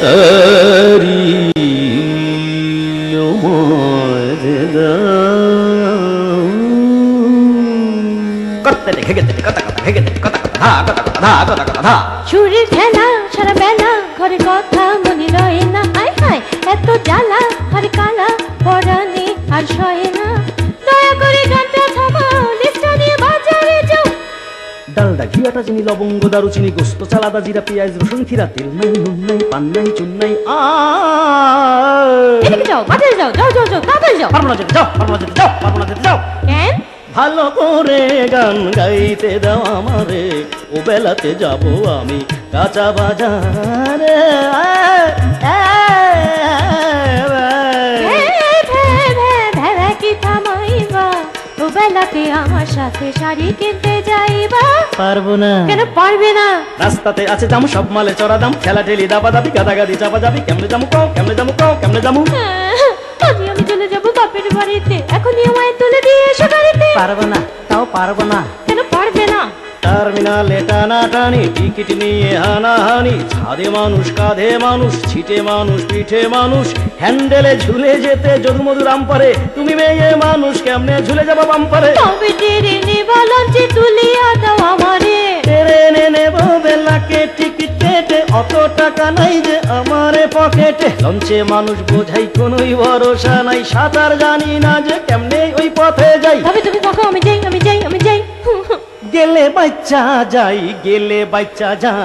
তারি করতে দেখে গেতে কথা কথা ভেগে কথা কথা ধা কথা কথা ধা কথা কথা ধা চুরির খেলা সারা বেলা ঘরে কথা মনে রয় না, হায় হায় এত জ্বালা ঘরে কালা পরানে আর সয় না। দয়া করে গানটা থামাও, লিস্টটা নিয়ে বাজারে যাও। ডালডা ঘিয়াটা চিনি লবঙ্গ দারুচিনি গোস্ত চালাদা জিরা পেঁয়াজ রসুন খিরা তেল নাই নুন নাই পান নাই চুন নাই এদিকে যাও, বাজারে যাও, যাও যাও যাও, তাড়াতাড়ি যাও। পারবো না যেতে যাও, পারবো না যেতে যাও, পারবো না যেতে যাও। কেন? ভালো করে গান গাইতে দাও আমারে, ও বেলাতে যাব আমি কাঁচা বাজারে। কি থামাইবা, ও বেলাতে আমার সাথে শাড়ি কিনতে যাইবা। পারবো না। কেন পারবে না? রাস্তাতে আছে দাম, সব মালে চড়া দাম, ঠেলা ঠেলি দাবা দাবি গাদাগাদি চাপা যাবি। কেমনে যাবো কও, কেমনে যাবো কও, কেমনে যাবো? আজ আমি চলে যাবো বাপের বাড়িতে, এখনই আমায় তুলে দিয়ে এসো গাড়িতে। পারবো না, তাও পারবো না। কেন পারবে না? টার্মিনালে টানাটানি, টিকিট নিয়ে হানাহানি, ছাদে মানুষ কাঁধে মানুষ, ছিটে মানুষ পিঠে মানুষ, হ্যান্ডেলে ঝুলে যেতে যদুমধু রামপারে। তুমি মেয়ে মানুষ কেমনে ঝুলে যাবো বাম্পারে? তবে টেনে নেবা লঞ্চে তুলিয়া দাও আমারে। ট্রেনে নেবো বেলাকে টিকিট কেটে, অত টাকা নাই যে আমারে পকেটে। লঞ্চে মানুষ বোঝাই কোনোই ভরসা নাই, সাঁতার জানি না যে কেমনে ওই পথে যাই। তবে তুমি দেখো আমি যাই, আমি যাই, আমি যাই। গেলে বাচ্চা যাই, গেলে বাচ্চা যাই।